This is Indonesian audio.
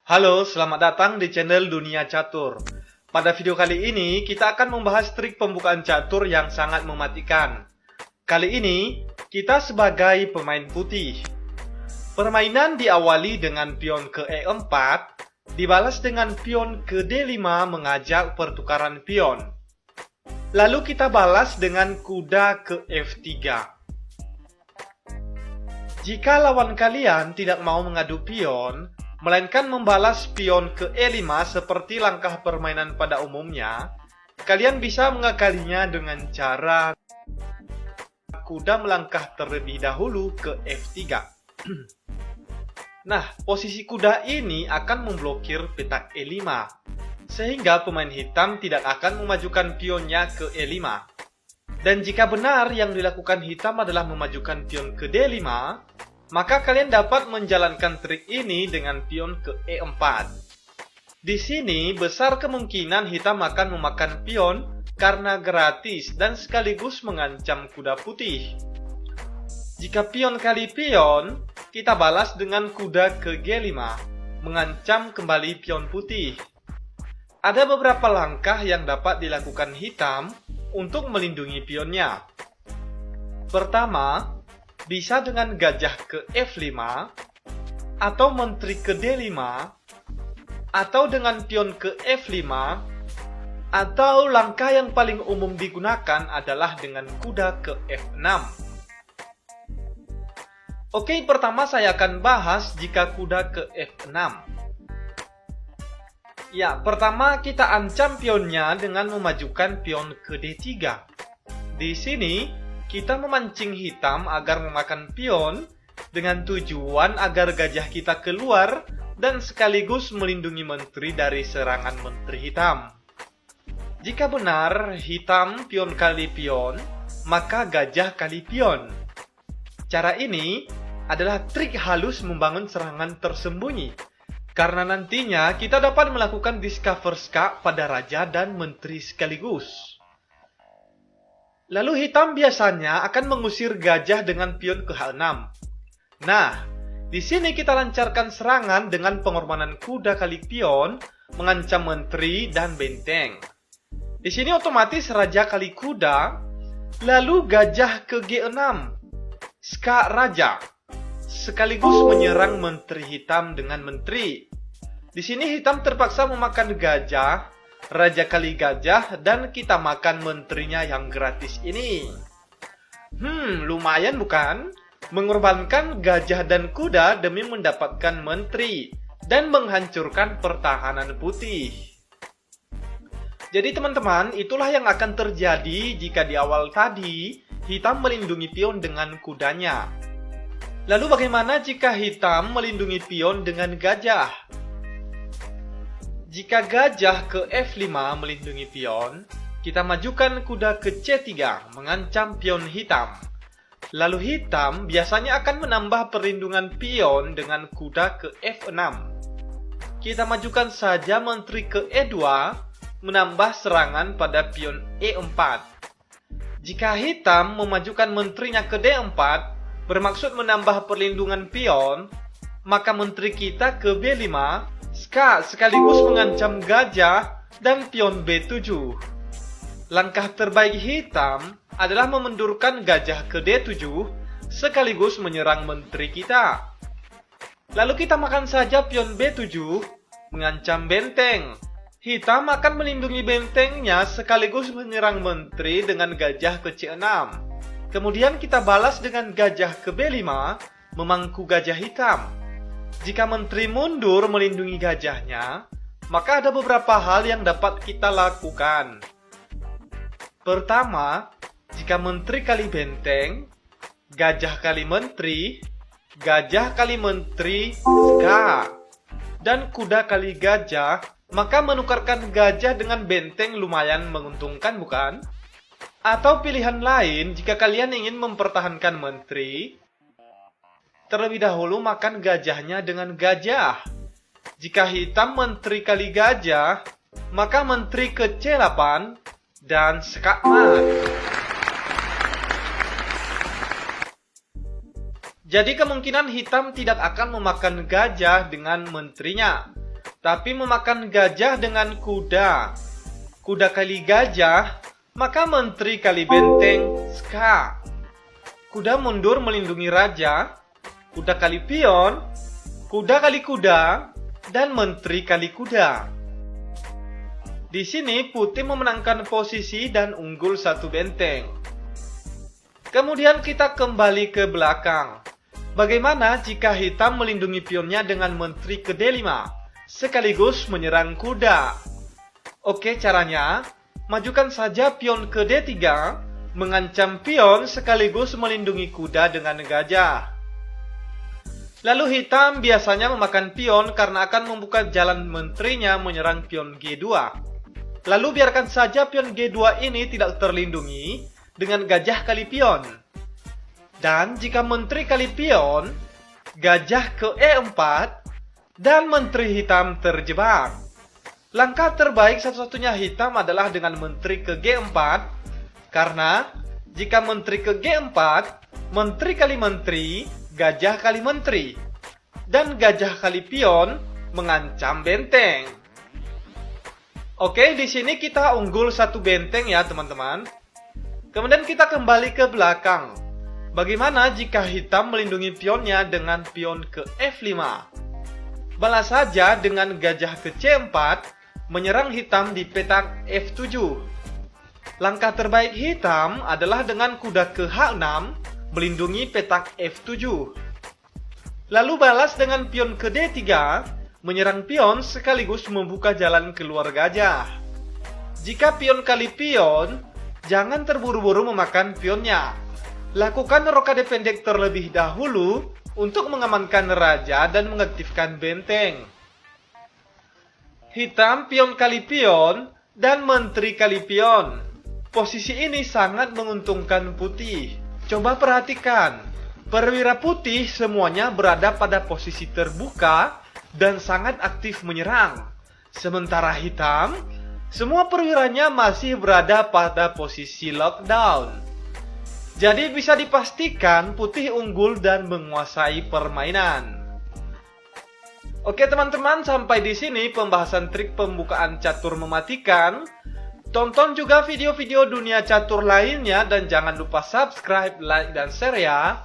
Halo, selamat datang di channel Dunia Catur. Pada video kali ini, kita akan membahas trik pembukaan catur yang sangat mematikan. Kali ini, kita sebagai pemain putih. Permainan diawali dengan pion ke E4, dibalas dengan pion ke D5 mengajak pertukaran pion. Lalu kita balas dengan kuda ke F3. Jika lawan kalian tidak mau mengadu pion, melainkan membalas pion ke E5 seperti langkah permainan pada umumnya, kalian bisa mengakalinya dengan cara kuda melangkah terlebih dahulu ke F3. Nah, posisi kuda ini akan memblokir petak E5, sehingga pemain hitam tidak akan memajukan pionnya ke E5. Dan jika benar yang dilakukan hitam adalah memajukan pion ke D5, maka kalian dapat menjalankan trik ini dengan pion ke E4. Di sini besar kemungkinan hitam akan memakan pion karena gratis dan sekaligus mengancam kuda putih. Jika pion kali pion, kita balas dengan kuda ke G5, mengancam kembali pion putih. Ada beberapa langkah yang dapat dilakukan hitam untuk melindungi pionnya. Pertama, bisa dengan gajah ke F5, atau menteri ke D5, atau dengan pion ke F5, atau langkah yang paling umum digunakan adalah dengan kuda ke F6. Oke, pertama saya akan bahas jika kuda ke F6. Ya, pertama kita ancam pionnya dengan memajukan pion ke D3. Di sini, kita memancing hitam agar memakan pion dengan tujuan agar gajah kita keluar dan sekaligus melindungi menteri dari serangan menteri hitam. Jika benar hitam pion kali pion, maka gajah kali pion. Cara ini adalah trik halus membangun serangan tersembunyi, karena nantinya kita dapat melakukan discover skak pada raja dan menteri sekaligus. Lalu hitam biasanya akan mengusir gajah dengan pion ke H6. Nah, di sini kita lancarkan serangan dengan pengorbanan kuda kali pion, mengancam menteri dan benteng. Di sini otomatis raja kali kuda, lalu gajah ke G6, skak raja, sekaligus menyerang menteri hitam dengan menteri. Di sini hitam terpaksa memakan gajah, raja kali gajah, dan kita makan menterinya yang gratis ini. Lumayan bukan? Mengorbankan gajah dan kuda demi mendapatkan menteri dan menghancurkan pertahanan putih. Jadi teman-teman, itulah yang akan terjadi jika di awal tadi hitam melindungi pion dengan kudanya. Lalu bagaimana jika hitam melindungi pion dengan gajah? Jika gajah ke F5 melindungi pion, kita majukan kuda ke C3 mengancam pion hitam. Lalu hitam biasanya akan menambah perlindungan pion dengan kuda ke F6. Kita majukan saja menteri ke E2 menambah serangan pada pion E4. Jika hitam memajukan menterinya ke D4 bermaksud menambah perlindungan pion, maka menteri kita ke B5 skak sekaligus mengancam gajah dan pion B7. Langkah terbaik hitam adalah memundurkan gajah ke D7 sekaligus menyerang menteri kita. Lalu kita makan saja pion B7 mengancam benteng. Hitam akan melindungi bentengnya sekaligus menyerang menteri dengan gajah ke C6. Kemudian kita balas dengan gajah ke B5 memangku gajah hitam. Jika menteri mundur melindungi gajahnya, maka ada beberapa hal yang dapat kita lakukan. Pertama, jika menteri kali benteng, gajah kali menteri, gajah kali menteri, skak, dan kuda kali gajah, maka menukarkan gajah dengan benteng lumayan menguntungkan bukan? Atau pilihan lain, jika kalian ingin mempertahankan menteri, terlebih dahulu makan gajahnya dengan gajah. Jika hitam menteri kali gajah, maka menteri ke C8 dan skak mat. Jadi kemungkinan hitam tidak akan memakan gajah dengan menterinya. tapi memakan gajah dengan kuda. Kuda kali gajah, maka menteri kali benteng ska. Kuda mundur melindungi raja, kuda kali pion, kuda kali kuda, dan menteri kali kuda. Di sini putih memenangkan posisi dan unggul satu benteng. Kemudian kita kembali ke belakang. Bagaimana jika hitam melindungi pionnya dengan menteri ke D5, sekaligus menyerang kuda? Oke, caranya, majukan saja pion ke D3, mengancam pion sekaligus melindungi kuda dengan gajah. Lalu hitam biasanya memakan pion karena akan membuka jalan menterinya menyerang pion G2. Lalu biarkan saja pion G2 ini tidak terlindungi dengan gajah kali pion. Dan jika menteri kali pion, gajah ke E4, dan menteri hitam terjebak. Langkah terbaik satu-satunya hitam adalah dengan menteri ke G4, karena jika menteri ke G4, menteri kali menteri, gajah kali menteri, dan gajah kali pion mengancam benteng. Oke, di sini kita unggul satu benteng ya teman-teman. Kemudian kita kembali ke belakang. Bagaimana jika hitam melindungi pionnya dengan pion ke F5? Balas saja dengan gajah ke C4, menyerang hitam di petak F7. Langkah terbaik hitam adalah dengan kuda ke H6, melindungi petak F7. Lalu balas dengan pion ke D3, menyerang pion sekaligus membuka jalan keluar gajah. Jika pion kali pion, jangan terburu-buru memakan pionnya. Lakukan rokade pendek terlebih dahulu untuk mengamankan raja dan mengaktifkan benteng. Hitam pion kali pion dan menteri kali pion. Posisi ini sangat menguntungkan putih. Coba perhatikan, perwira putih semuanya berada pada posisi terbuka dan sangat aktif menyerang. Sementara hitam, semua perwiranya masih berada pada posisi lockdown. Jadi bisa dipastikan putih unggul dan menguasai permainan. Oke teman-teman, sampai di sini pembahasan trik pembukaan catur mematikan. Tonton juga video-video dunia catur lainnya dan jangan lupa subscribe, like, dan share ya.